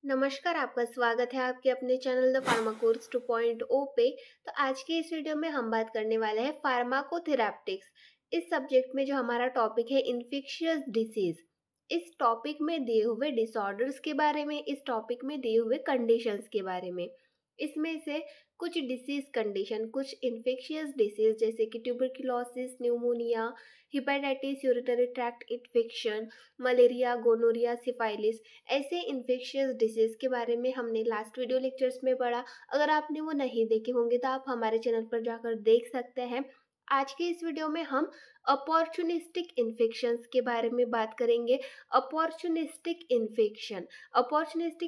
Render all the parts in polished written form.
नमस्कार, आपका स्वागत है आपके अपने चैनल द फार्मा कोर्स 2.0 पे। तो आज के इस वीडियो में हम बात करने वाले हैं फार्माकोथेराप्टिक्स। इस सब्जेक्ट में जो हमारा टॉपिक है इन्फेक्शियस डिसीज। इस टॉपिक में दिए हुए डिसऑर्डर्स के बारे में, इस टॉपिक में दिए हुए कंडीशंस के बारे में। इसमें से कुछ डिसीज कंडीशन, कुछ इन्फेक्शियस डिसीज जैसे कि tuberculosis, pneumonia, hepatitis, urinary tract infection, malaria, gonorrhoea, syphilis, ऐसे इन्फेक्शियस डिजीज के बारे में हमने लास्ट वीडियो लेक्चर्स में पढ़ा। अगर आपने वो नहीं देखे होंगे तो आप हमारे चैनल पर जाकर देख सकते हैं। आज के इस वीडियो में हम अपॉर्चुनिस्टिक इन्फेक्शंस के बारे में बात करेंगे। अपॉर्चुनिस्टिक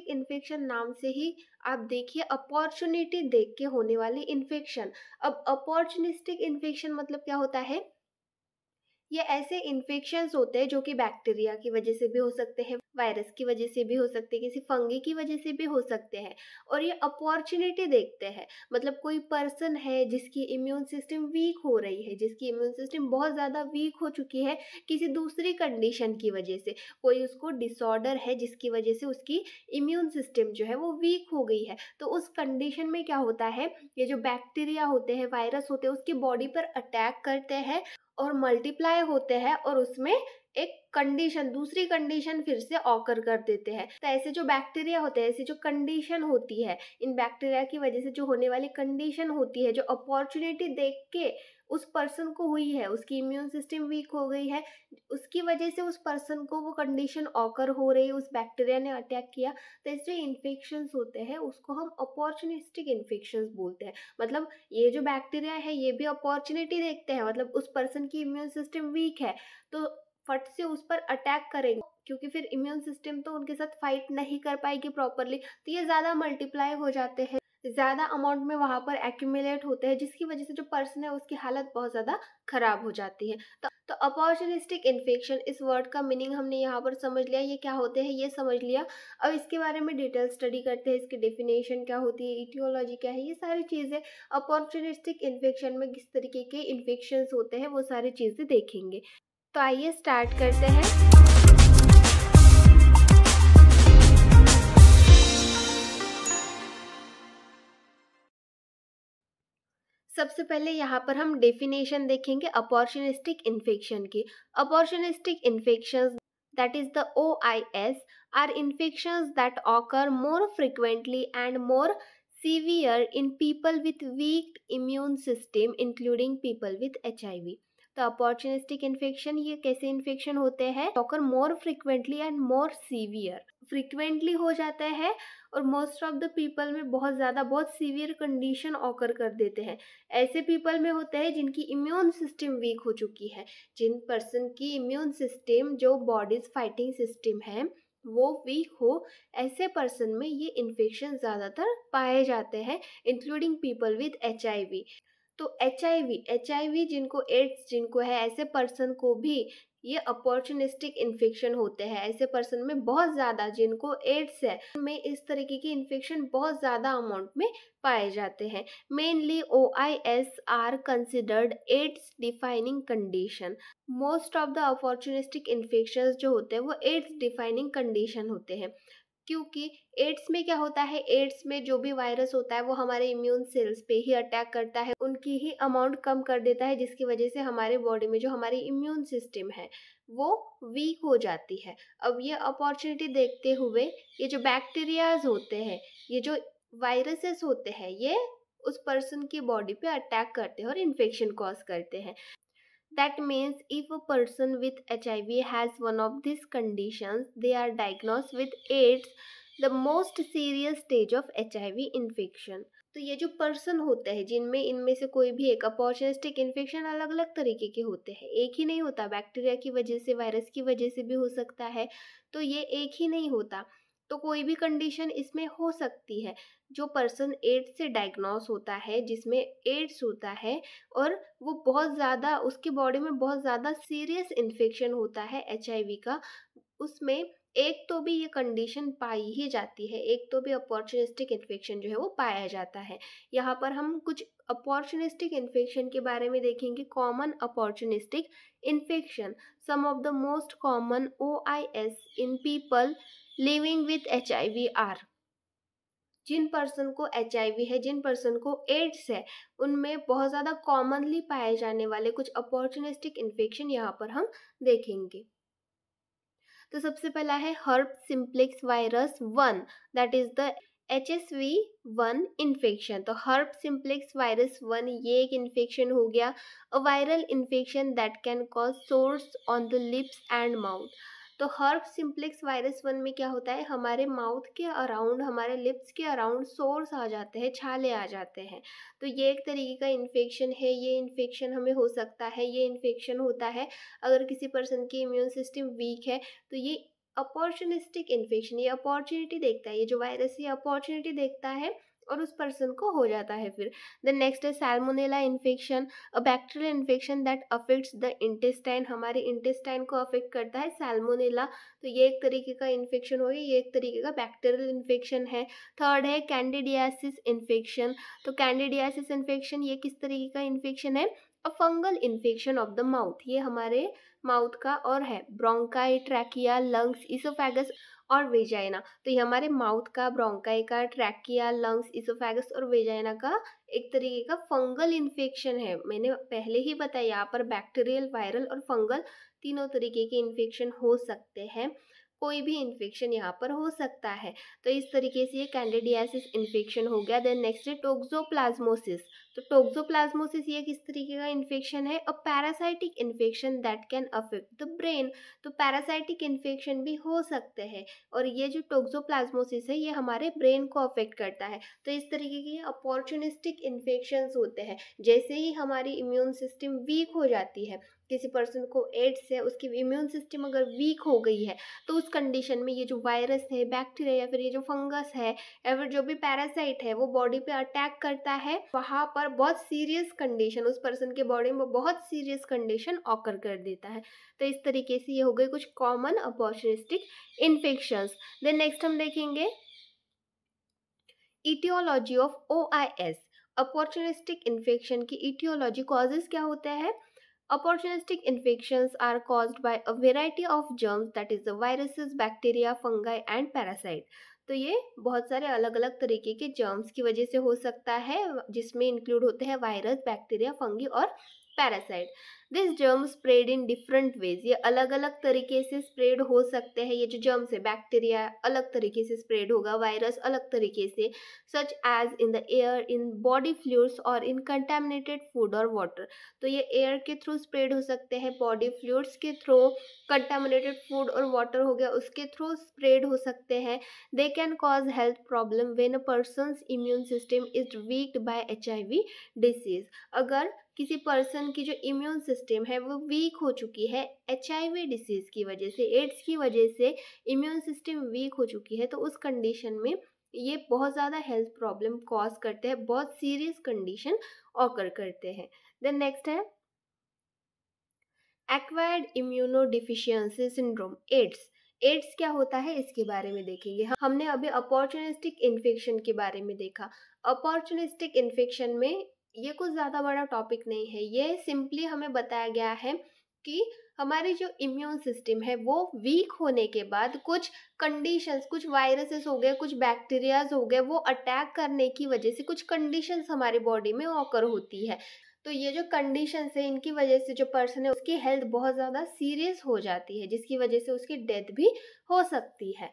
इन्फेक्शन नाम से ही आप देखिए, अपॉर्चुनिटी देख के होने वाली इन्फेक्शन। अब अपॉर्चुनिस्टिक इन्फेक्शन मतलब क्या होता है? ये ऐसे इन्फेक्शंस होते हैं जो कि बैक्टीरिया की वजह से भी हो सकते हैं, वायरस की वजह से भी हो सकते हैं, किसी फंगी की वजह से भी हो सकते हैं। और ये अपॉर्चुनिटी देखते हैं, मतलब कोई पर्सन है जिसकी इम्यून सिस्टम वीक हो रही है, जिसकी इम्यून सिस्टम बहुत ज़्यादा वीक हो चुकी है किसी दूसरी कंडीशन की वजह से। कोई उसको डिसऑर्डर है जिसकी वजह से उसकी इम्यून सिस्टम जो है वो वीक हो गई है। तो उस कंडीशन में क्या होता है, ये जो बैक्टीरिया होते हैं, वायरस होते हैं, उसकी बॉडी पर अटैक करते हैं और मल्टीप्लाई होते हैं और उसमें एक कंडीशन, दूसरी कंडीशन फिर से ऑकर कर देते हैं। तो ऐसे जो बैक्टीरिया होते हैं, ऐसी जो कंडीशन होती है, इन बैक्टीरिया की वजह से जो होने वाली कंडीशन होती है, जो अपॉर्चुनिटी देख के उस पर्सन को हुई है, उसकी इम्यून सिस्टम वीक हो गई है, उसकी वजह से उस पर्सन को वो कंडीशन ऑकर हो रही है, उस बैक्टीरिया ने अटैक किया। तो ऐसे जो इन्फेक्शंस होते हैं उसको हम अपॉर्चुनिस्टिक इन्फेक्शंस बोलते हैं। मतलब ये जो बैक्टीरिया है ये भी अपॉर्चुनिटी देखते हैं, मतलब उस पर्सन की इम्यून सिस्टम वीक है तो फट से उस पर अटैक करेंगे, क्योंकि फिर इम्यून सिस्टम तो उनके साथ फाइट नहीं कर पाएगी प्रॉपरली। तो ये ज़्यादा मल्टीप्लाई हो जाते हैं, ज़्यादा अमाउंट में वहाँ पर एक्यूमुलेट होते हैं, जिसकी वजह से जो पर्सन है उसकी हालत बहुत ज़्यादा खराब हो जाती है। तो अपॉर्चुनिस्टिक इन्फेक्शन, इस वर्ड का मीनिंग हमने यहाँ पर समझ लिया, ये क्या होते हैं ये समझ लिया। अब इसके बारे में डिटेल स्टडी करते हैं, इसकी डेफिनेशन क्या होती है, इटियोलॉजी क्या है, ये सारी चीज़ें अपॉर्चुनिस्टिक इन्फेक्शन में किस तरीके के इन्फेक्शंस होते हैं वो सारी चीज़ें देखेंगे। तो आइए स्टार्ट करते हैं। सबसे पहले यहाँ पर हम डेफिनेशन देखेंगे अपॉर्चुनिस्टिक इन्फेक्शन की। Opportunistic infections, that is the OIS, are infections that occur more frequently and more severe in people with weak immune system, including people with HIV। तो अपॉर्चुनिस्टिक इन्फेक्शन ये कैसे इन्फेक्शन होते हैं? Occur more frequently and more severe, frequently हो जाता है और most of the people में बहुत ज़्यादा, बहुत सीवियर कंडीशन ऑकर कर देते हैं। ऐसे पीपल में होते हैं जिनकी इम्यून सिस्टम वीक हो चुकी है, जिन पर्सन की इम्यून सिस्टम, जो बॉडीज फाइटिंग सिस्टम है वो वीक हो, ऐसे पर्सन में ये इन्फेक्शन ज़्यादातर पाए जाते हैं, इंक्लूडिंग पीपल विद HIV। तो एच आई वी जिनको एड्स जिनको है, ऐसे पर्सन को भी ये अपॉर्चुनिस्टिक इन्फेक्शन होते हैं। ऐसे पर्सन में बहुत ज़्यादा, जिनको एड्स है में इस तरीके की इन्फेक्शन बहुत ज़्यादा अमाउंट में पाए जाते हैं। Mainly OIS are considered AIDS defining condition. Most of the opportunistic infection जो होते हैं वो एड्स डिफाइनिंग कंडीशन होते हैं, क्योंकि एड्स में क्या होता है, एड्स में जो भी वायरस होता है वो हमारे इम्यून सेल्स पे ही अटैक करता है, उनकी ही अमाउंट कम कर देता है, जिसकी वजह से हमारे बॉडी में जो हमारी इम्यून सिस्टम है वो वीक हो जाती है। अब ये अपॉर्चुनिटी देखते हुए ये जो बैक्टीरियाज होते हैं, ये जो वायरसेस होते हैं, ये उस पर्सन की बॉडी पे अटैक करते हैं और इन्फेक्शन कॉज करते हैं। That means if a person with HIV has one of these conditions, they are diagnosed with AIDS, the most serious stage of HIV infection। तो ये जो पर्सन होते हैं जिनमें इनमें से कोई भी एक, अपॉर्चुनिस्टिक इन्फेक्शन अलग अलग तरीके के होते हैं, एक ही नहीं होता, बैक्टीरिया की वजह से, वायरस की वजह से भी हो सकता है, तो ये एक ही नहीं होता। तो कोई भी कंडीशन इसमें हो सकती है। जो पर्सन एड्स से डायग्नोस होता है, जिसमें एड्स होता है और वो बहुत ज़्यादा, उसकी बॉडी में बहुत ज़्यादा सीरियस इन्फेक्शन होता है HIV का, उसमें एक तो भी ये कंडीशन पाई ही जाती है, एक तो भी अपॉर्चुनिस्टिक इन्फेक्शन जो है वो पाया जाता है। यहाँ पर हम कुछ अपॉर्चुनिस्टिक इन्फेक्शन के बारे में देखेंगे। Common opportunistic infection, some of the most common OIS in people living with HIV are, जिन पर्सन को HIV है, जिन पर्सन को एड्स है, उनमें बहुत ज़्यादा कॉमनली पाए जाने वाले कुछ अपॉर्चुनिस्टिक इन्फेक्शन यहाँ पर हम देखेंगे। तो सबसे पहला है herb simplex virus 1, that is the HSV-1 infection. तो हर्ब सिम्प्लेक्स वायरस 1 ये एक इन्फेक्शन हो गया, a viral infection that can cause source on the lips and mouth. तो हर्ब सिम्प्लेक्स वायरस 1 में क्या होता है, हमारे माउथ के अराउंड, हमारे लिप्स के अराउंड सोर्स आ जाते हैं, छाले आ जाते हैं। तो ये एक तरीके का इन्फेक्शन है, ये इन्फेक्शन हमें हो सकता है, ये इन्फेक्शन होता है अगर किसी पर्सन की इम्यून सिस्टम वीक है। तो ये अपॉर्चुनिस्टिक इन्फेक्शन, ये अपॉर्चुनिटी देखता है, ये जो वायरस ये अपॉर्चुनिटी देखता है और उस पर्सन को हो जाता है फिर। देन नेक्स्ट है Salmonella infection, a bacterial infection that affects the intestine, हमारे इंटेस्टाइन को अफेक्ट करता है सैल्मोनेला। तो ये एक तरीके का इन्फेक्शन हो गया, ये एक तरीके का बैक्टीरियल इन्फेक्शन है। थर्ड है कैंडिडियासिस इन्फेक्शन। तो कैंडिडियासिस इन्फेक्शन ये किस तरीके का इन्फेक्शन है, a fungal infection of the mouth, ये हमारे माउथ का और है ब्रोंकाई, ट्रैकिया, लंग्स, इसोफेगस और वेजाइना। तो ये हमारे माउथ का, ब्रोंकाई का, ट्रैकिया, लंग्स, इसोफेगस और वेजाइना का एक तरीके का फंगल इन्फेक्शन है। मैंने पहले ही बताया यहाँ पर बैक्टीरियल, वायरल और फंगल तीनों तरीके के इन्फेक्शन हो सकते हैं, कोई भी इन्फेक्शन यहाँ पर हो सकता है। तो इस तरीके से ये कैंडिडियासिस इन्फेक्शन हो गया। देन नेक्स्ट है टोक्सोप्लाज्मोसिस। तो टोक्सोप्लाज्मोसिस ये किस तरीके का इन्फेक्शन है, a parasitic infection that can affect the brain. तो पैरासाइटिक इन्फेक्शन भी हो सकते हैं और ये जो टोक्सोप्लाज्मोसिस है ये हमारे ब्रेन को अफेक्ट करता है। तो इस तरीके के अपॉर्चुनिस्टिक इन्फेक्शंस होते हैं। जैसे ही हमारी इम्यून सिस्टम वीक हो जाती है, किसी पर्सन को एड्स है, उसकी इम्यून सिस्टम अगर वीक हो गई है, तो उस कंडीशन में ये जो वायरस है, बैक्टीरिया या फिर ये जो फंगस है या फिर जो भी पैरासाइट है वो बॉडी पे अटैक करता है, वहाँ पर बहुत सीरियस कंडीशन, उस पर्सन के बॉडी में बहुत सीरियस कंडीशन ऑकर कर देता है। तो इस तरीके से ये हो गए कुछ common opportunistic infections. Then next हम देखेंगे etiology of OIS, opportunistic infection की इटियोलॉजी, कॉजेज क्या होते हैं। Opportunistic infections are caused by a variety of germs, that is the viruses, bacteria, fungi and parasite। तो ये बहुत सारे अलग अलग तरीके के जर्म्स की वजह से हो सकता है, जिसमें इंक्लूड होते हैं वायरस, बैक्टीरिया, फंगी और parasite. This germ spread in different ways, ये अलग अलग तरीके से स्प्रेड हो सकते हैं। ये जो जर्म्स है, बैक्टीरिया अलग तरीके से स्प्रेड होगा, वायरस अलग तरीके से, such as in the air, in body fluids और इन कंटेमिनेटेड फूड और वाटर। तो ये एयर के थ्रू स्प्रेड हो सकते हैं, बॉडी फ्लूइड्स के थ्रू, कंटामिनेटेड फूड और वाटर हो गया उसके थ्रू स्प्रेड हो सकते हैं। They can cause health problem when a person's immune system is weakened by HIV disease. अगर किसी पर्सन की जो इम्यून सिस्टम है वो वीक हो चुकी है HIV डिसीज की वजह से, एड्स की वजह से इम्यून सिस्टम वीक हो चुकी है, तो उस कंडीशन में ये बहुत ज़्यादा हेल्थ प्रॉब्लम कॉज करते हैं, बहुत सीरियस कंडीशन ऑकर करते हैं। देन नेक्स्ट है acquired immunodeficiency syndrome, AIDS. AIDS क्या होता है इसके बारे में देखेंगे। हमने अभी अपॉर्चुनिस्टिक इन्फेक्शन के बारे में देखा। अपॉर्चुनिस्टिक इन्फेक्शन में ये कुछ ज़्यादा बड़ा टॉपिक नहीं है, ये सिंपली हमें बताया गया है कि हमारी जो इम्यून सिस्टम है वो वीक होने के बाद कुछ कंडीशंस, कुछ वायरसेस हो गए, कुछ बैक्टीरियाज हो गए, वो अटैक करने की वजह से कुछ कंडीशंस हमारी बॉडी में ऑकर होती है। तो ये जो कंडीशंस है इनकी वजह से जो पर्सन है उसकी हेल्थ बहुत ज़्यादा सीरियस हो जाती है, जिसकी वजह से उसकी डेथ भी हो सकती है।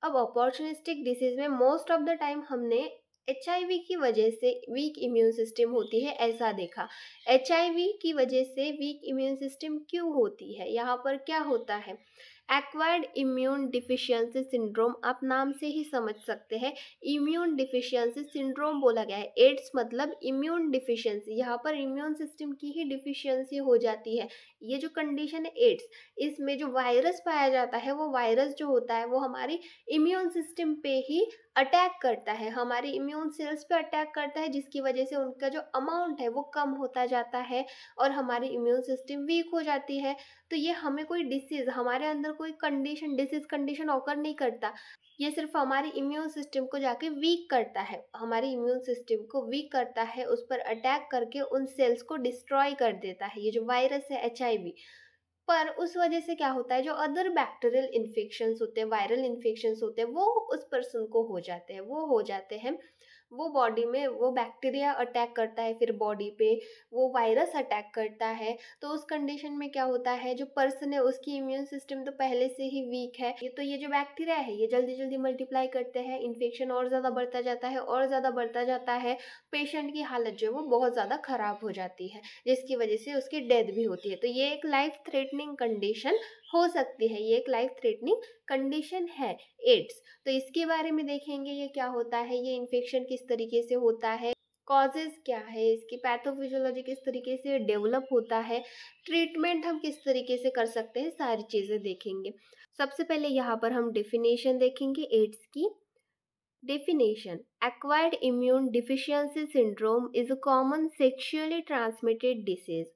अब अपॉर्चुनिस्टिक डिसीज में मोस्ट ऑफ द टाइम हमने HIV की वजह से वीक इम्यून सिस्टम होती है ऐसा देखा। HIV की वजह से वीक इम्यून सिस्टम क्यों होती है, यहाँ पर क्या होता है, एक्वायर्ड इम्यून डिफिशियंसी सिंड्रोम, आप नाम से ही समझ सकते हैं, इम्यून डिफिशियंसी सिंड्रोम बोला गया है। एड्स मतलब इम्यून डिफिशियंसी, यहाँ पर इम्यून सिस्टम की ही डिफिशियंसी हो जाती है। ये जो कंडीशन है एड्स, इसमें जो वायरस पाया जाता है वो वायरस जो होता है वो हमारी इम्यून सिस्टम पे ही अटैक करता है, हमारी इम्यून सेल्स पे अटैक करता है, जिसकी वजह से उनका जो अमाउंट है वो कम होता जाता है और हमारी इम्यून सिस्टम वीक हो जाती है। तो ये हमें कोई डिसीज, हमारे अंदर कोई कंडीशन, डिसीज कंडीशन ऑकर नहीं करता, ये सिर्फ हमारी इम्यून सिस्टम को जाके वीक करता है, हमारी इम्यून सिस्टम को वीक करता है, उस पर अटैक करके उन सेल्स को डिस्ट्रॉय कर देता है। ये जो वायरस है HIV, पर उस वजह से क्या होता है, जो अदर बैक्टीरियल इन्फेक्शंस होते हैं, वायरल इन्फेक्शंस होते हैं, वो उस पर्सन को हो जाते हैं, वो हो जाते हैं। वो बॉडी में वो बैक्टीरिया अटैक करता है, फिर बॉडी पे वो वायरस अटैक करता है। तो उस कंडीशन में क्या होता है, जो पर्सन है उसकी इम्यून सिस्टम तो पहले से ही वीक है, ये जो बैक्टीरिया है ये जल्दी जल्दी मल्टीप्लाई करते हैं, इन्फेक्शन और ज़्यादा बढ़ता जाता है और ज़्यादा बढ़ता जाता है। पेशेंट की हालत जो है वो बहुत ज़्यादा ख़राब हो जाती है, जिसकी वजह से उसकी डेथ भी होती है। तो ये एक लाइफ थ्रेटनिंग कंडीशन हो सकती है, ये एक लाइफ थ्रेटनिंग कंडीशन है एड्स। तो इसके बारे में देखेंगे ये क्या होता है, ये इन्फेक्शन किस तरीके से होता है, कॉजेज क्या है, इसकी पैथोफिजियोलॉजी किस तरीके से डेवलप होता है, ट्रीटमेंट हम किस तरीके से कर सकते हैं, सारी चीज़ें देखेंगे। सबसे पहले यहाँ पर हम डेफिनेशन देखेंगे एड्स की। Definition: Acquired immune deficiency syndrome is a common sexually transmitted disease.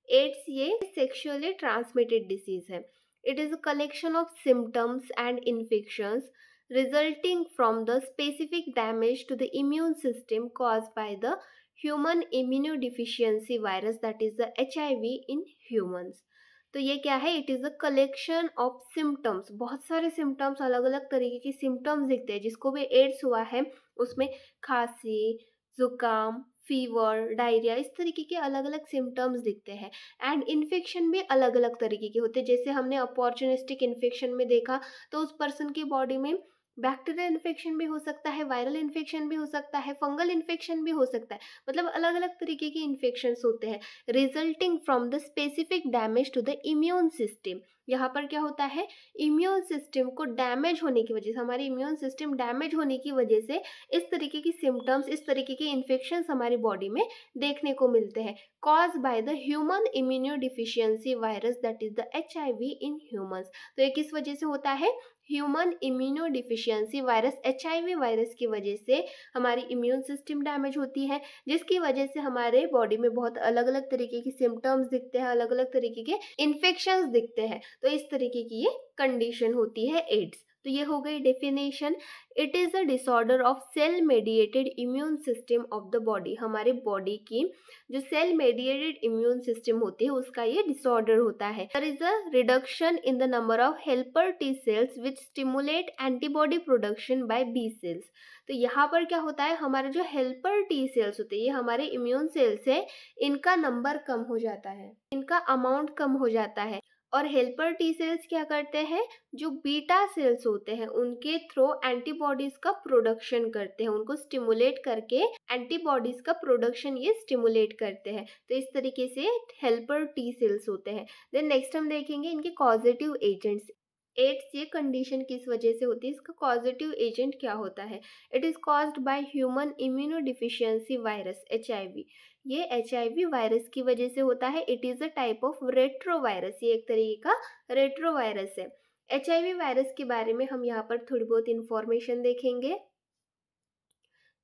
AIDS ये sexually transmitted disease है. It is a collection of symptoms and infections resulting from the specific damage to the immune system caused by the human immunodeficiency virus, that is the HIV in humans. तो ये क्या है, it is a collection of symptoms, बहुत सारे symptoms, अलग अलग तरीके की सिम्टम्स दिखते हैं। जिसको भी एड्स हुआ है उसमें खांसी, जुकाम, फीवर, डायरिया, इस तरीके के अलग अलग सिम्टम्स दिखते हैं। एंड इन्फेक्शन भी अलग अलग तरीके के होते हैं। जैसे हमने अपॉर्चुनिस्टिक इन्फेक्शन में देखा, तो उस पर्सन की बॉडी में बैक्टीरियल इन्फेक्शन भी हो सकता है, वायरल इन्फेक्शन भी हो सकता है, फंगल इन्फेक्शन भी हो सकता है, मतलब अलग अलग तरीके के इन्फेक्शंस होते हैं resulting from the specific damage to the immune system. यहाँ पर क्या होता है, इम्यून सिस्टम को डैमेज होने की वजह से, हमारी इम्यून सिस्टम डैमेज होने की वजह से इस तरीके की सिम्टम्स, इस तरीके के इन्फेक्शंस हमारी बॉडी में देखने को मिलते हैं, cause by the human immunodeficiency virus, that is the HIV in humans. तो ये किस वजह से होता है, human immunodeficiency virus, HIV virus की वजह से हमारी इम्यून सिस्टम डैमेज होती है, जिसकी वजह से हमारे बॉडी में बहुत अलग अलग तरीके की सिम्टम्स दिखते हैं, अलग अलग तरीके के इन्फेक्शंस दिखते हैं। तो इस तरीके की ये कंडीशन होती है एड्स। तो ये हो गई definition. It is a disorder of cell mediated immune system of the body. हमारे बॉडी की जो सेल मेडिएटेड इम्यून सिस्टम होती है उसका ये डिसऑर्डर होता है। There is a reduction in the number of helper T cells which stimulate antibody production by B cells. तो यहाँ पर क्या होता है, हमारे जो हेल्पर टी सेल्स होते हैं, ये हमारे इम्यून सेल्स है, इनका नंबर कम हो जाता है, इनका अमाउंट कम हो जाता है। और हेल्पर टी सेल्स क्या करते हैं, जो बीटा सेल्स होते हैं उनके थ्रू एंटीबॉडीज का प्रोडक्शन करते हैं, उनको स्टिमुलेट करके एंटीबॉडीज का प्रोडक्शन ये स्टिमुलेट करते हैं। तो इस तरीके से हेल्पर टी सेल्स होते हैं। देन नेक्स्ट हम देखेंगे इनके कॉजेटिव एजेंट्स। एड्स ये कंडीशन किस वजह से होती है, इसका कॉजेटिव एजेंट क्या होता है। It is caused by human immunodeficiency virus, HIV। ये HIV वायरस की वजह से होता है। It is a type of retrovirus, ये एक तरीके का रेट्रोवायरस है। HIV वायरस के बारे में हम यहाँ पर थोड़ी बहुत इंफॉर्मेशन देखेंगे।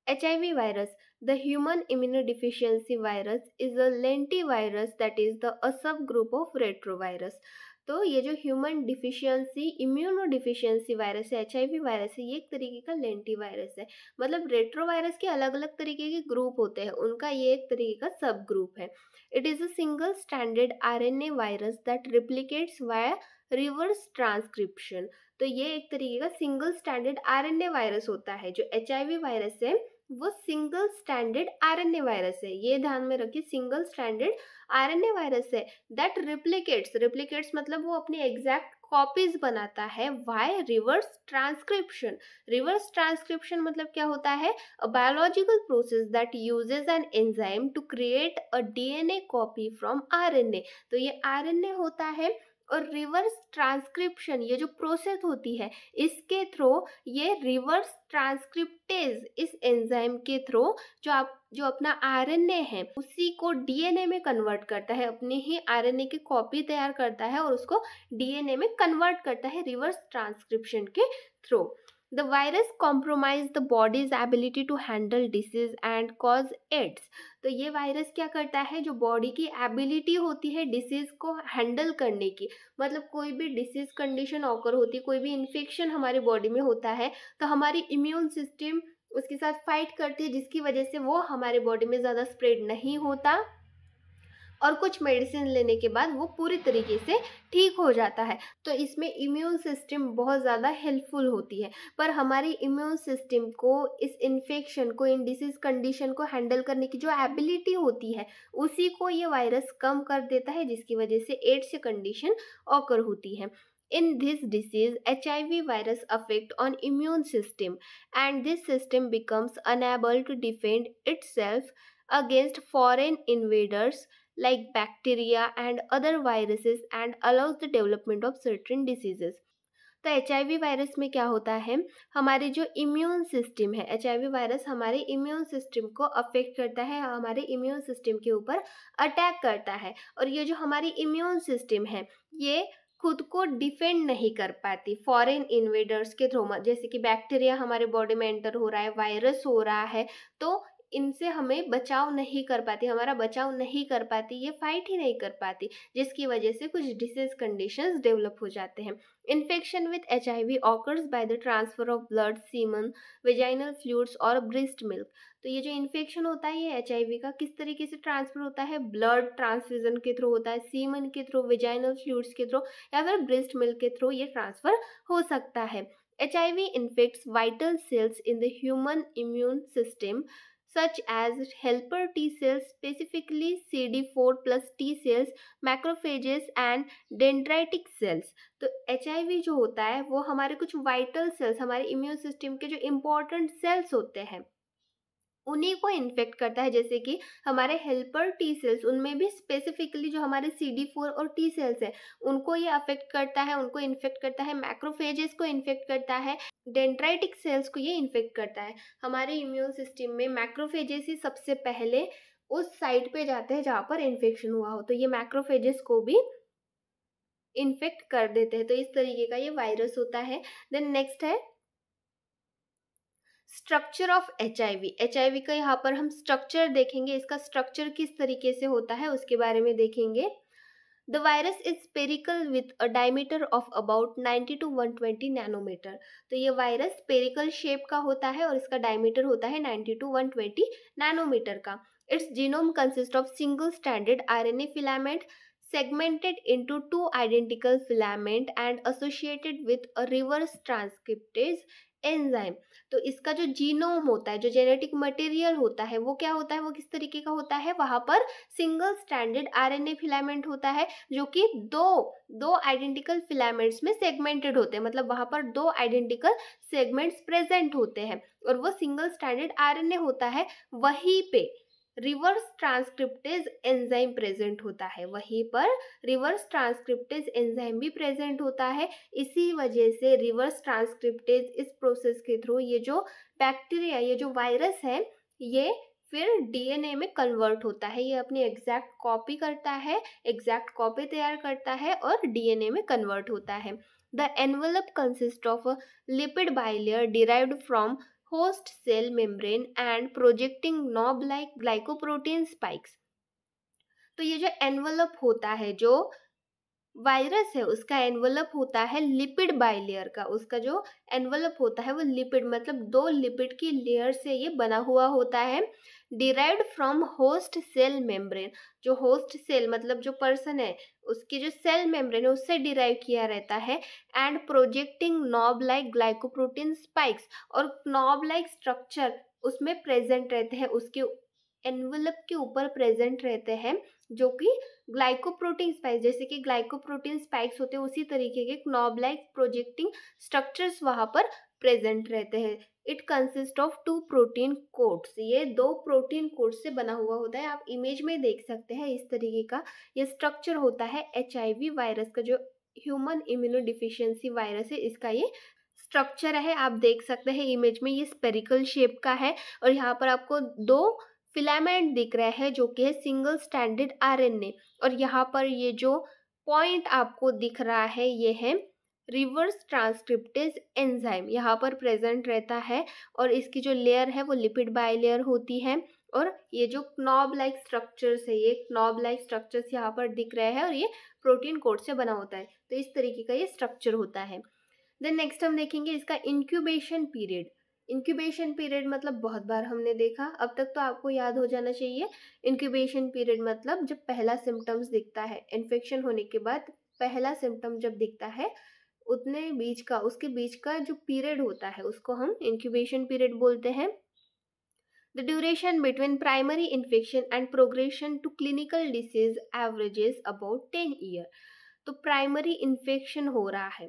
HIV virus, the human immunodeficiency virus, is a lentivirus, that is a subgroup of retrovirus। तो ये जो ह्यूमन डिफिशियंसी इम्यूनोडिफिशियंसी वायरस है, HIV वायरस है, ये एक तरीके का लेंटी वायरस है। मतलब रेट्रोवायरस के अलग अलग तरीके के ग्रुप होते हैं, उनका ये एक तरीके का सब ग्रुप है। It is a single standard RNA virus that replicates via reverse transcription. तो ये एक तरीके का सिंगल स्टैंडर्ड RNA वायरस होता है। जो HIV वायरस है वो सिंगल स्टैंडर्ड RNA वायरस है, ये ध्यान में रखिए, सिंगल स्टैंडर्ड RNA वायरस है दैट रिप्लिकेट्स मतलब वो अपनी एग्जैक्ट कॉपीज बनाता है। Via reverse transcription, reverse transcription मतलब क्या होता है, a biological process that uses an enzyme to create a DNA copy from RNA। तो ये RNA होता है, और रिवर्स ट्रांसक्रिप्शन ये जो प्रोसेस होती है इसके थ्रू, ये रिवर्स ट्रांसक्रिप्टेज इस एंजाइम के थ्रू जो अपना RNA है उसी को DNA में कन्वर्ट करता है, अपने ही RNA की कॉपी तैयार करता है और उसको DNA में कन्वर्ट करता है रिवर्स ट्रांसक्रिप्शन के through. The virus compromise the body's ability to handle disease and cause AIDS. तो ये वायरस क्या करता है, जो बॉडी की एबिलिटी होती है डिसीज को हैंडल करने की, मतलब कोई भी डिसीज कंडीशन ऑकर होती है, कोई भी इन्फेक्शन हमारी बॉडी में होता है, तो हमारी इम्यून सिस्टम उसके साथ फाइट करती है, जिसकी वजह से वो हमारे बॉडी में ज़्यादा स्प्रेड नहीं होता और कुछ मेडिसिन लेने के बाद वो पूरी तरीके से ठीक हो जाता है। तो इसमें इम्यून सिस्टम बहुत ज़्यादा हेल्पफुल होती है। पर हमारी इम्यून सिस्टम को इस इन्फेक्शन को, इन डिसीज कंडीशन को हैंडल करने की जो एबिलिटी होती है, उसी को ये वायरस कम कर देता है, जिसकी वजह से एड्स कंडीशन ऑकर होती है। In this disease, HIV virus affect on immune system, and this system becomes unable to defend itself against foreign invaders like bacteria and other viruses and allows the development of certain diseases. तो HIV virus में क्या होता है, हमारे जो immune system है, HIV virus हमारे immune system को अफेक्ट करता है, हमारे इम्यून सिस्टम के ऊपर अटैक करता है। और ये जो हमारी इम्यून सिस्टम है, ये खुद को डिफेंड नहीं कर पाती फॉरेन इन्वेडर्स के थ्रू। जैसे कि बैक्टीरिया हमारे बॉडी में एंटर हो रहा है, वायरस हो रहा है, तो इनसे हमें बचाव नहीं कर पाती, हमारा बचाव नहीं कर पाती, ये फाइट ही नहीं कर पाती, जिसकी वजह से कुछ डिसीज कंडीशंस डेवलप हो जाते हैं। Infection with HIV occurs by the transfer of blood, semen, vaginal fluids और ब्रेस्ट मिल्क। तो ये जो इन्फेक्शन होता है, ये HIV का किस तरीके से ट्रांसफर होता है, ब्लड ट्रांसफ्यूजन के थ्रू होता है, सीमन के थ्रू, वेजाइनल फ्लूइड्स के थ्रू, या फिर ब्रेस्ट मिल्क के थ्रू ये ट्रांसफर हो सकता है। HIV infects vital cells in the human immune system such as helper T cells, specifically CD4 plus T cells, macrophages and dendritic cells। तो HIV जो होता है वो हमारे कुछ वाइटल सेल्स, हमारे इम्यून सिस्टम के जो इम्पोर्टेंट सेल्स होते हैं, उन्हीं को इन्फेक्ट करता है। जैसे कि हमारे हेल्पर टी सेल्स, उनमें भी स्पेसिफिकली जो हमारे CD4 और टी सेल्स है, उनको ये अफेक्ट करता है, उनको इन्फेक्ट करता है। मैक्रोफेजेस को इन्फेक्ट करता है, डेंड्राइटिक सेल्स को ये इन्फेक्ट करता है। हमारे इम्यून सिस्टम में मैक्रोफेजेस ही सबसे पहले उस साइट पे जाते हैं जहाँ पर इन्फेक्शन हुआ हो, तो ये मैक्रोफेजेस को भी इन्फेक्ट कर देते हैं। तो इस तरीके का ये वायरस होता है। देन नेक्स्ट है स्ट्रक्चर ऑफ HIV का यहाँ पर हम स्ट्रक्चर देखेंगे, इसका स्ट्रक्चर किस तरीके से होता है उसके बारे में देखेंगे। The virus is spherical with a diameter of about 90 to 120 nanometre. तो ये वायरस स्पेरिकल शेप का होता है और इसका डायमीटर होता है 90 to 120 नैनोमीटर का। It's genome consist of single stranded RNA filament segmented into two identical filament and associated with a reverse transcriptase enzyme. तो इसका जो जीनोम होता है, जो जेनेटिक मटेरियल होता है, वो क्या होता है, वो किस तरीके का होता है, वहां पर सिंगल स्ट्रैंडेड RNA फिलामेंट होता है, जो कि दो आइडेंटिकल फिलामेंट्स में सेगमेंटेड होते हैं। मतलब वहां पर दो आइडेंटिकल सेगमेंट्स प्रेजेंट होते हैं और वो सिंगल स्ट्रैंडेड RNA होता है। वहीं पे रिवर्स ट्रांसक्रिप्टेज एंजाइम प्रेजेंट होता है, वहीं पर रिवर्स ट्रांसक्रिप्टेज एंजाइम भी प्रेजेंट होता है। इसी वजह से रिवर्स ट्रांसक्रिप्टेज इस प्रोसेस के थ्रू ये जो बैक्टीरिया, ये जो वायरस है, ये फिर DNA में कन्वर्ट होता है, ये अपनी एग्जैक्ट कॉपी करता है, एग्जैक्ट कॉपी तैयार करता है और DNA में कन्वर्ट होता है। The envelope consist of a lipid bilayer derived from host cell membrane and projecting knob like glycoprotein spikes। तो ये जो एनवलप होता है, जो वायरस है, उसका एनवलप होता है लिपिड बाइलेयर का। उसका जो एनवलप होता है वो लिपिड, मतलब दो लिपिड की लेयर से ये बना हुआ होता है। Derived from host cell membrane, जो होस्ट सेल मतलब जो पर्सन है, उसकी जो सेल मेम्ब्रेन है उससे डिराइव किया रहता है। And projecting knob like glycoprotein spikes, और नॉब लाइक स्ट्रक्चर उसमें प्रेजेंट रहते हैं, उसके एनवलप के ऊपर प्रेजेंट रहते हैं, जो कि ग्लाइकोप्रोटीन स्पाइक्स, जैसे कि ग्लाइकोप्रोटीन स्पाइक्स होते हैं, उसी तरीके के नॉब लाइक प्रोजेक्टिंग स्ट्रक्चर्स वहां पर प्रेजेंट रहते हैं। It consist of 2 protein quotes, ये 2 प्रोटीन कोट्स से बना हुआ होता है। आप इमेज में देख सकते हैं, इस तरीके का ये स्ट्रक्चर होता है HIV वायरस का, जो ह्यूमन इम्यूनो डिफिशियंसी वायरस है, इसका ये स्ट्रक्चर है। आप देख सकते हैं इमेज में, ये स्पेरिकल शेप का है और यहाँ पर आपको 2 फिलामेंट दिख रहे हैं जो कि है सिंगल स्ट्रैंडेड RNA। और यहाँ पर ये जो पॉइंट आपको दिख रहा है, ये है रिवर्स ट्रांसक्रिप्टेज एंजाइम, यहाँ पर प्रेजेंट रहता है। और इसकी जो लेयर है वो लिपिड बाइलेयर होती है। और ये जो नॉब लाइक स्ट्रक्चर्स है, ये नॉब लाइक स्ट्रक्चर्स यहाँ पर दिख रहे हैं और ये प्रोटीन कोड से बना होता है। तो इस तरीके का ये स्ट्रक्चर होता है। देन नेक्स्ट हम देखेंगे इसका इंक्यूबेशन पीरियड। इंक्यूबेशन पीरियड मतलब बहुत बार हमने देखा, अब तक तो आपको याद हो जाना चाहिए। इंक्यूबेशन पीरियड मतलब जब पहला सिम्टम्स दिखता है इन्फेक्शन होने के बाद, पहला सिम्टम जब दिखता है उतने बीच का, उसके बीच का जो पीरियड होता है उसको हम इंक्यूबेशन पीरियड बोलते हैं। The duration between primary infection and progression to clinical disease averages about 10 year. तो प्राइमरी इन्फेक्शन हो रहा है,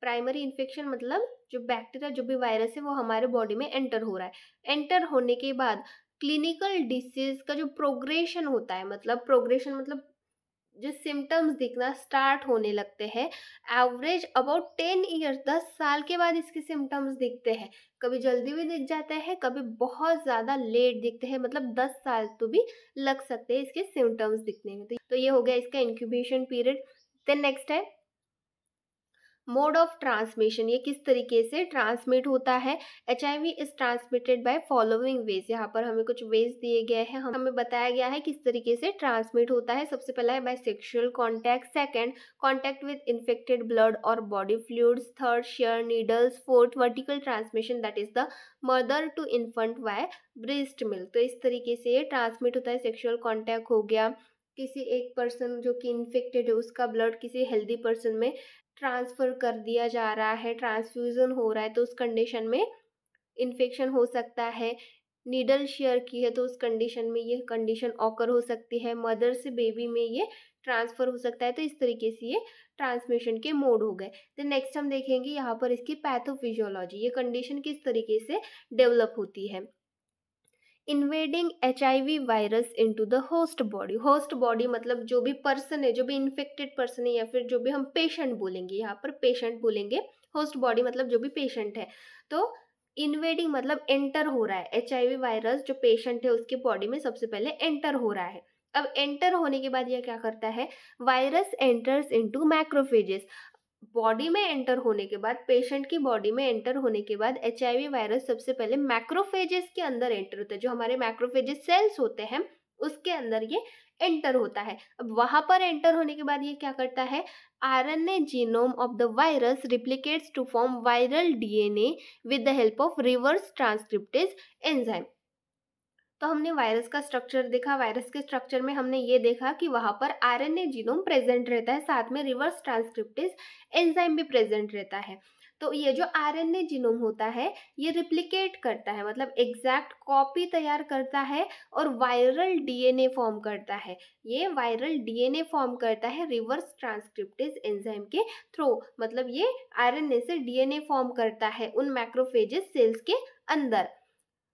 प्राइमरी इन्फेक्शन मतलब जो बैक्टीरिया जो भी वायरस है वो हमारे बॉडी में एंटर हो रहा है, एंटर होने के बाद क्लिनिकल डिसीज का जो प्रोग्रेशन होता है, मतलब प्रोग्रेशन मतलब जो सिम्टम्स दिखना स्टार्ट होने लगते हैं, एवरेज अबाउट 10 ईयर्स, 10 साल के बाद इसके सिम्टम्स दिखते हैं। कभी जल्दी भी दिख जाता है, कभी बहुत ज़्यादा लेट दिखते हैं, मतलब 10 साल तो भी लग सकते हैं इसके सिम्टम्स दिखने में। तो ये हो गया इसका इंक्यूबेशन पीरियड। देन नेक्स्ट है मोड ऑफ ट्रांसमिशन, ये किस तरीके से ट्रांसमिट होता है। HIV is transmitted by following veg, यहाँ पर हमें कुछ वेज दिए गए हैं, हमें बताया गया है किस तरीके से ट्रांसमिट होता है। सबसे पहला है by sexual contact, second contact with infected blood और body fluids, third share needles, fourth vertical transmission that is the mother to infant by breast milk. तो इस तरीके से ये ट्रांसमिट होता है। सेक्सुअल कॉन्टैक्ट हो गया, किसी एक पर्सन जो कि इन्फेक्टेड है उसका ब्लड किसी हेल्दी पर्सन में ट्रांसफ़र कर दिया जा रहा है, ट्रांसफ्यूज़न हो रहा है, तो उस कंडीशन में इन्फेक्शन हो सकता है। नीडल शेयर की है तो उस कंडीशन में ये कंडीशन ऑकर हो सकती है। मदर से बेबी में ये ट्रांसफ़र हो सकता है। तो इस तरीके से ये ट्रांसमिशन के मोड हो गए। तो नेक्स्ट हम देखेंगे यहाँ पर इसकी पैथोफिजियोलॉजी, ये कंडीशन किस तरीके से डेवलप होती है। Invading HIV virus into the host body, host body मतलब जो भी पर्सन है, जो भी इन्फेक्टेड पर्सन है, या फिर जो भी हम पेशेंट बोलेंगे, यहाँ पर पेशेंट बोलेंगे, होस्ट बॉडी मतलब जो भी पेशेंट है। तो इन्वेडिंग मतलब एंटर हो रहा है, HIV वायरस जो पेशेंट है उसके बॉडी में सबसे पहले एंटर हो रहा है। अब एंटर होने के बाद यह क्या करता है, virus enters into macrophages, body में एंटर होने के बाद, पेशेंट की बॉडी में एंटर होने के बाद HIV वायरस सबसे पहले मैक्रोफेजेस के अंदर एंटर होता है, जो हमारे मैक्रोफेजेस सेल्स होते हैं उसके अंदर ये एंटर होता है। अब वहां पर एंटर होने के बाद ये क्या करता है, RNA genome of the virus replicates to form viral DNA with the help of reverse transcriptase enzyme. तो हमने वायरस का स्ट्रक्चर देखा, वायरस के स्ट्रक्चर में हमने ये देखा कि वहाँ पर RNA जीनोम प्रेजेंट रहता है, साथ में रिवर्स ट्रांसक्रिप्टेज एंजाइम भी प्रेजेंट रहता है। तो ये जो RNA जीनोम होता है ये रिप्लिकेट करता है, मतलब एग्जैक्ट कॉपी तैयार करता है और वायरल DNA फॉर्म करता है। ये वायरल DNA फॉर्म करता है रिवर्स ट्रांसक्रिप्टेज एंजाइम के थ्रू, मतलब ये RNA से DNA फॉर्म करता है उन मैक्रोफेजेस सेल्स के अंदर।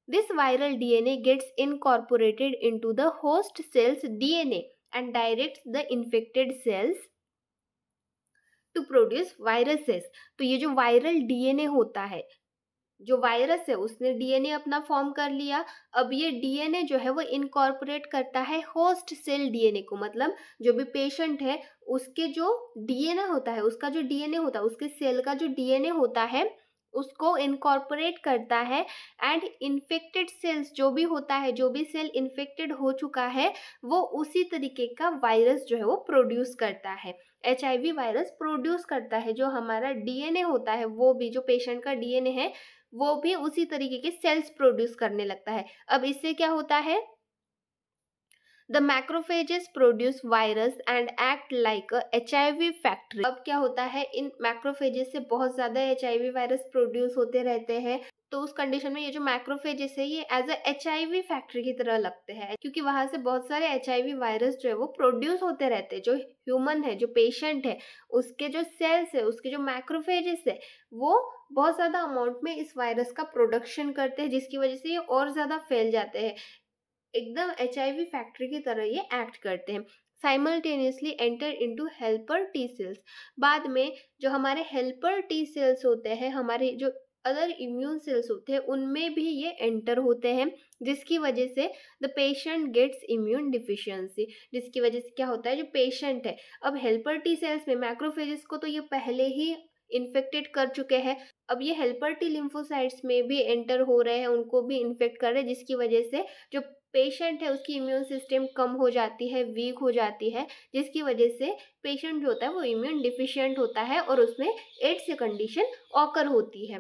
This viral DNA gets incorporated into the host cell's DNA and directs the infected cells to produce viruses। तो ये जो वायरल DNA होता है, जो वायरस है उसने DNA अपना फॉर्म कर लिया, अब ये DNA जो है वो इनकॉर्पोरेट करता है होस्ट सेल DNA को, मतलब जो भी पेशेंट है उसके जो DNA होता है, उसका जो DNA होता है, उसके सेल का जो DNA होता है उसको इनकॉर्पोरेट करता है एंड इन्फेक्टेड सेल्स जो भी होता है, जो भी सेल इन्फेक्टेड हो चुका है वो उसी तरीके का वायरस जो है वो प्रोड्यूस करता है। HIV वायरस प्रोड्यूस करता है, जो हमारा DNA होता है वो भी, जो पेशेंट का DNA है वो भी उसी तरीके के सेल्स प्रोड्यूस करने लगता है। अब इससे क्या होता है, the macrophages produce virus and act like a HIV factory. अब क्या होता है, इन मैक्रोफेजेस से बहुत ज्यादा HIV वायरस प्रोड्यूस होते रहते हैं, तो उस कंडीशन में ये जो मैक्रोफेजेस है ये एज अ HIV फैक्ट्री की तरह लगते हैं, क्योंकि वहां से बहुत सारे HIV वायरस जो है वो प्रोड्यूस होते रहते हैं। जो ह्यूमन है, जो पेशेंट है, उसके जो सेल्स है, उसके जो मैक्रोफेजेस है वो बहुत ज्यादा अमाउंट में इस वायरस का प्रोडक्शन करते हैं, जिसकी वजह से ये और ज्यादा फैल जाते हैं, एकदम HIV फैक्ट्री की तरह ये एक्ट करते हैं। Simultaneously enter into helper T sales, बाद में जो हमारे हेल्पर टी सेल्स होते हैं, हमारे जो अदर इम्यून सेल्स होते हैं उनमें भी ये एंटर होते हैं, जिसकी वजह से the patient gets immune deficiency, जिसकी वजह से क्या होता है, जो पेशेंट है, अब हेल्पर टी सेल्स में मैक्रोफेजेस को तो ये पहले ही इन्फेक्टेड कर चुके हैं, अब ये हेल्पर टी लिम्फोसाइट्स में भी एंटर हो रहे हैं, उनको भी इन्फेक्ट कर रहे हैं, जिसकी वजह से जो पेशेंट है उसकी इम्यून सिस्टम कम हो जाती है, वीक हो जाती है, जिसकी वजह से पेशेंट जो होता है वो इम्यून डिफिशिएंट होता है और उसमें एड्स की कंडीशन ऑकर होती है।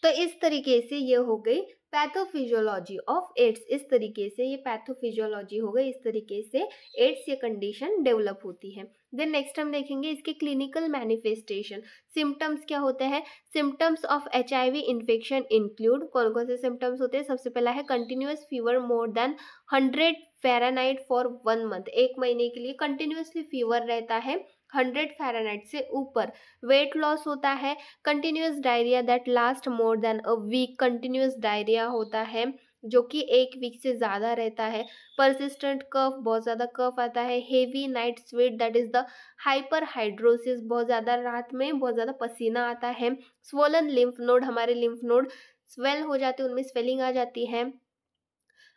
तो इस तरीके से ये हो गई पैथोफिजियोलॉजी ऑफ एड्स। इस तरीके से ये पैथोफिजियोलॉजी हो गई, इस तरीके से एड्स ये कंडीशन डेवलप होती है। देन नेक्स्ट हम देखेंगे इसके क्लिनिकल मैनिफेस्टेशन, सिम्टम्स क्या होते हैं। Symptoms of HIV infection include, कौन कौन से सिम्टम्स होते हैं। सबसे पहला है continuous fever more than 100 Fahrenheit for 1 month, 1 महीने के लिए कंटिन्यूअसली फीवर रहता है 100 फ़ारेनहाइट से ऊपर। वेट लॉस होता है, continuous diarrhoea that last more than a week, continuous diarrhoea होता है जो कि 1 वीक से ज़्यादा रहता है। परसिस्टेंट कफ, बहुत ज़्यादा कफ आता है। Heavy night sweat that is the hyper hidrosis, बहुत ज़्यादा रात में बहुत ज़्यादा पसीना आता है। स्वोलन लिम्फ नोड, हमारे लिम्फ नोड स्वेल हो जाते हैं, उनमें स्वेलिंग आ जाती है।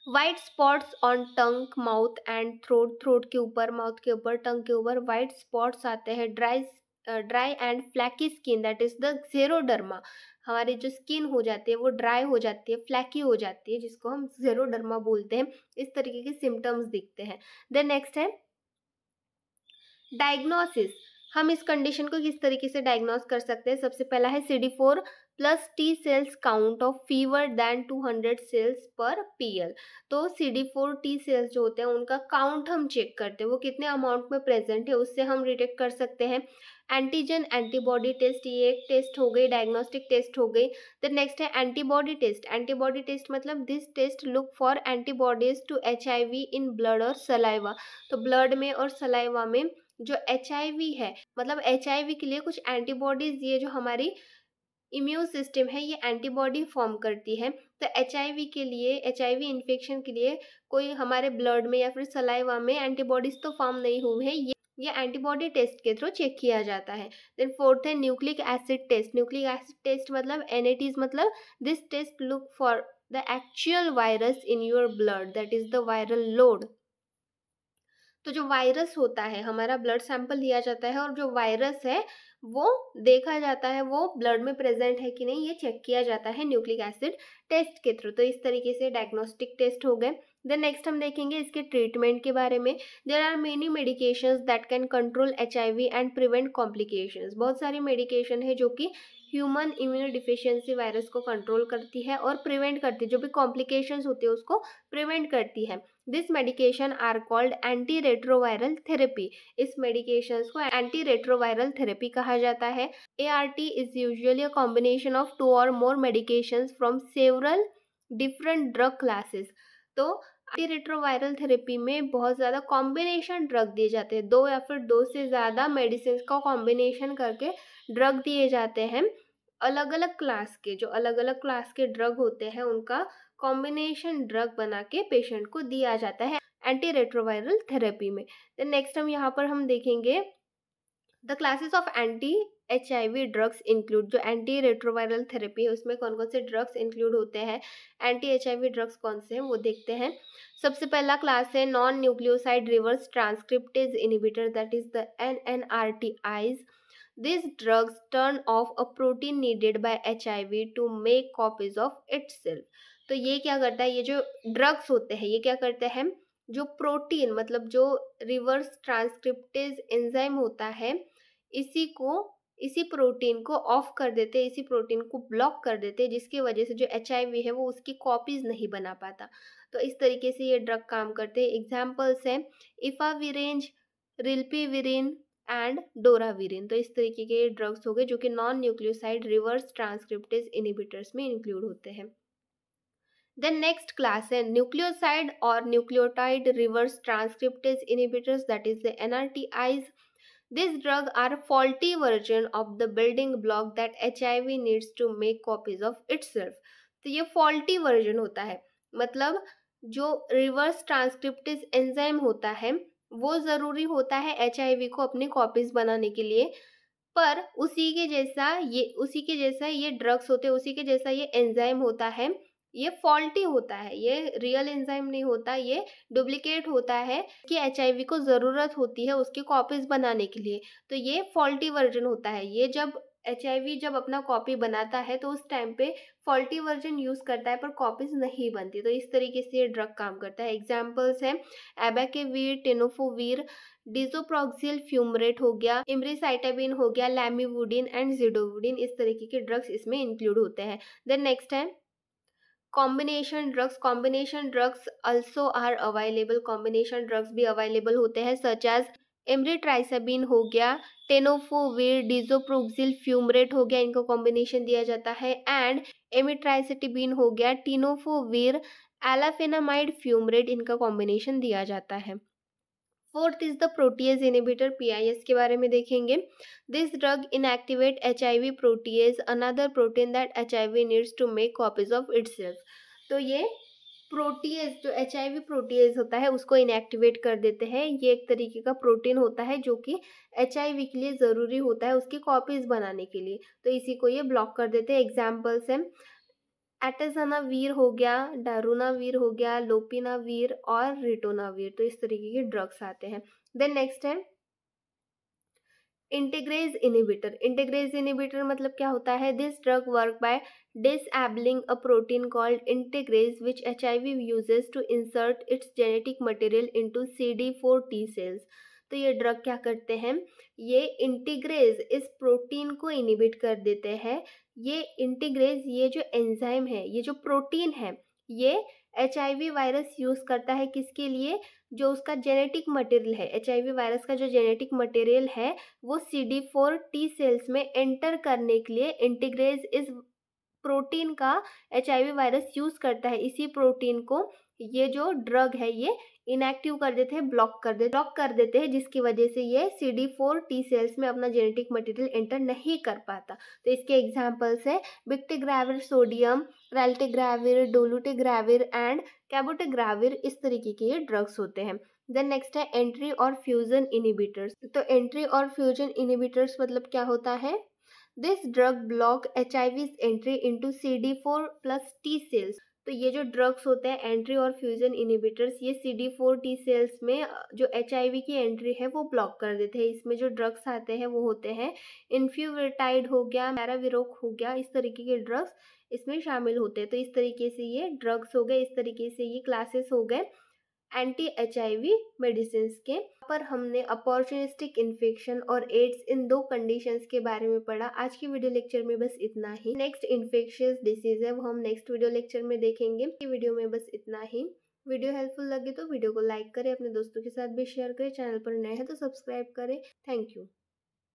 White spots on tongue, mouth and throat, throat के ऊपर, माउथ के ऊपर, टंग के ऊपर वाइट स्पॉट्स आते हैं। Dry and flaky skin that is the xeroderma, हमारी जो स्किन हो जाती है वो ड्राई हो जाती है, फ्लैकी हो जाती है, जिसको हम जेरोडर्मा बोलते हैं। इस तरीके के सिम्टम्स दिखते हैं। देन नेक्स्ट है डायग्नोसिस, हम इस कंडीशन को किस तरीके से डायग्नोस कर सकते हैं। सबसे पहला है CD4 plus T cells count of fewer than 200 cells per PL। तो CD4 टी सेल्स जो होते हैं उनका काउंट हम चेक करते हैं, वो कितने अमाउंट में प्रेजेंट है, उससे हम डिटेक्ट कर सकते हैं। एंटीजन एंटीबॉडी टेस्ट, ये एक टेस्ट हो गई, डायग्नोस्टिक टेस्ट हो गई। देन नेक्स्ट है एंटीबॉडी टेस्ट। एंटीबॉडी टेस्ट मतलब this test look for antibodies to HIV in blood और सलाइवा। तो ब्लड में और सलाइवा में जो HIV है, मतलब HIV के लिए कुछ एंटीबॉडीज, ये जो हमारी इम्यून सिस्टम है ये एंटीबॉडी फॉर्म करती है। तो HIV के लिए, HIV इन्फेक्शन के लिए कोई हमारे ब्लड में या फिर सलाइवा में एंटीबॉडीज तो फॉर्म नहीं हुए हैं, ये एंटीबॉडी टेस्ट के थ्रू चेक किया जाता है। देन फोर्थ है nucleic acid test. Nucleic acid test मतलब NATs, मतलब this test look for the actual virus in your blood, that is the viral load. तो जो वायरस होता है, हमारा ब्लड सैंपल लिया जाता है और जो वायरस है वो देखा जाता है, वो ब्लड में प्रेजेंट है कि नहीं, ये चेक किया जाता है न्यूक्लिक एसिड टेस्ट के थ्रू। तो इस तरीके से डायग्नोस्टिक टेस्ट हो गए। देन नेक्स्ट हम देखेंगे इसके ट्रीटमेंट के बारे में। There are many medications that can control HIV and prevent complications. बहुत सारी मेडिकेशन है जो कि ह्यूमन इम्यूनो डिफिशियंसी वायरस को कंट्रोल करती है और प्रिवेंट करती है, जो भी कॉम्प्लिकेशंस होती है उसको प्रिवेंट करती है। This medication are called anti retroviral therapy. इस मेडिकेशंस को एंटी रेट्रोवायरल थेरेपी कहा जाता है। ART is usually a combination of 2 or more medications from several different drug classes. तो एंटी रेट्रोवायरल थेरेपी में बहुत ज़्यादा कॉम्बिनेशन ड्रग दिए जाते हैं, 2 या फिर 2 से ज़्यादा मेडिसिन का कॉम्बिनेशन करके ड्रग दिए जाते हैं। अलग अलग क्लास के, जो अलग अलग क्लास के ड्रग होते हैं उनका कॉम्बिनेशन ड्रग बना के पेशेंट को दिया जाता है एंटी रेट्रोवायरल थेरेपी में। देन नेक्स्ट हम यहाँ पर हम देखेंगे the classes of anti HIV drugs include. जो एंटी रेट्रोवायरल थेरेपी है उसमें कौन कौन से ड्रग्स इंक्लूड होते हैं, एंटी HIV ड्रग्स कौन से हैं वो देखते हैं। सबसे पहला क्लास है non nucleoside reverse transcriptase inhibitor, that is the NNRTIs। These drugs turn off a protein needed by HIV to make copies of itself। तो ये क्या करता है, ये जो ड्रग्स होते हैं ये क्या करते हैं, जो प्रोटीन मतलब जो रिवर्स ट्रांसक्रिप्टेज एंजाइम होता है इसी प्रोटीन को ऑफ कर देते हैं, इसी प्रोटीन को ब्लॉक कर देते हैं, जिसकी वजह से जो HIV है वो उसकी कॉपीज नहीं बना पाता। तो इस तरीके से ये ड्रग काम करते हैं। एग्जाम्पल्स हैं इफाविरेंज, रिल्पीविरिन एंड डोराविरिन। तो इस तरीके के ड्रग्स हो गए जो कि non nucleoside reverse transcriptase inhibitors में इंक्लूड होते हैं। देन नेक्स्ट क्लास है न्यूक्लियोसाइड और nucleotide reverse transcriptase inhibitors, that is the NRTIs। These drugs are faulty version of the building block that HIV needs to make copies of itself। तो ये faulty version होता है, मतलब जो reverse transcriptase enzyme होता है वो ज़रूरी होता है HIV को अपनी कॉपीज बनाने के लिए, पर उसी के जैसा ये ड्रग्स होते हैं, उसी के जैसा ये एंजाइम होता है, ये फॉल्टी होता है, ये रियल एंजाइम नहीं होता, ये डुप्लीकेट होता है कि HIV को ज़रूरत होती है उसकी कॉपीज बनाने के लिए। तो ये फॉल्टी वर्जन होता है, ये जब HIV जब अपना कॉपी बनाता है तो उस टाइम पे फॉल्टी वर्जन यूज़ करता है पर कॉपीज नहीं बनती, तो इस तरीके से ये ड्रग काम करता है। एग्जाम्पल्स हैं एबाकेवीर, टेनोफोवीर, डिसोप्रॉक्सिल फ्यूमरेट हो गया, इम्ब्रिसाइटाबिन हो गया, लैमिवुडिन एंड जिडोवुडिन, इस तरीके के ड्रग्स इसमें इंक्लूड होते हैं। देन नेक्स्ट है combination drugs also are available, combination drugs भी अवेलेबल होते हैं सच एज एम्ब्रिट्राइसाबिन हो गया, टेनोफोवीर, डिसोप्रोक्सिल फ्यूमरेट हो गया, इनको कॉम्बिनेशन दिया जाता है, एंड एमिट्राइसिटिबिन हो गया, टिनोफोवीर, एलाफेनामाइड फ्यूमरेट, इनका कॉम्बिनेशन दिया जाता है। Fourth is the protease inhibitor, PIS के बारे में देखेंगे। This drug inactivate HIV protease, another protein that HIV needs to make copies of itself. तो ये प्रोटीएज जो HIV प्रोटीएज होता है उसको इनएक्टिवेट कर देते हैं। ये एक तरीके का प्रोटीन होता है जो कि HIV के लिए ज़रूरी होता है उसकी कॉपीज बनाने के लिए, तो इसी को ये ब्लॉक कर देते हैं। एग्जाम्पल्स हैं एटेजनावीर हो गया, डारुनावीर हो गया, लोपिनावीर और रिटोनावीर, तो इस तरीके के ड्रग्स आते हैं। देन नेक्स्ट है इंटीग्रेज इनिबिटर। इंटीग्रेज इनिबिटर मतलब क्या होता है? This drug work by disabling a protein called integrase which HIV uses to insert its genetic material into CD4 T cells। तो ये ड्रग क्या करते हैं? ये इंटीग्रेज इस प्रोटीन को इनिबिट कर देते हैं। ये इंटीग्रेज, ये जो एंजाइम है, ये जो प्रोटीन है, ये HIV वायरस यूज करता है किसके लिए? जो उसका जेनेटिक मटेरियल है, HIV वायरस का जो जेनेटिक मटेरियल है वो CD4 T सेल्स में एंटर करने के लिए इंटीग्रेज इस प्रोटीन का HIV वायरस यूज करता है। इसी प्रोटीन को ये जो ड्रग है ये इनएक्टिव कर देते हैं, ब्लॉक कर देते हैं, जिसकी वजह से ये CD4 T सेल्स में अपना जेनेटिक मटेरियल एंटर नहीं कर पाता। तो इसके एग्जांपल्स है बिक्टिग्राविर सोडियम, रेल्टिग्राविर, डोलुटिग्राविर एंड कैबोटिग्राविर, इस तरीके के ये ड्रग्स होते हैं। देन नेक्स्ट है एंट्री और फ्यूजन इनिबिटर्स। तो एंट्री और फ्यूजन इनिबिटर्स मतलब क्या होता है? This drug block HIV's entry into CD4 plus T cells. तो ये जो ड्रग्स होते हैं एंट्री और फ्यूजन इनिबिटर्स, ये CD4 T सेल्स में जो HIV की एंट्री है वो ब्लॉक कर देते हैं। इसमें जो ड्रग्स आते हैं वो होते हैं इन्फ्यूवेटाइड हो गया, मैराविरोक हो गया, इस तरीके के ड्रग्स इसमें शामिल होते हैं। तो इस तरीके से ये ड्रग्स हो गए, इस तरीके से ये क्लासेस हो गए एंटी HIV मेडिसिन के। पर हमने अपॉर्चुनिस्टिक इन्फेक्शन और एड्स इन दो कंडीशंस के बारे में पढ़ा। आज की वीडियो लेक्चर में बस इतना ही। नेक्स्ट इन्फेक्शियस डिसीज है वो हम नेक्स्ट वीडियो लेक्चर में देखेंगे। वीडियो में बस इतना ही। वीडियो हेल्पफुल लगे तो वीडियो को लाइक करें, अपने दोस्तों के साथ भी शेयर करें, चैनल पर नए हैं तो सब्सक्राइब करें। Thank you.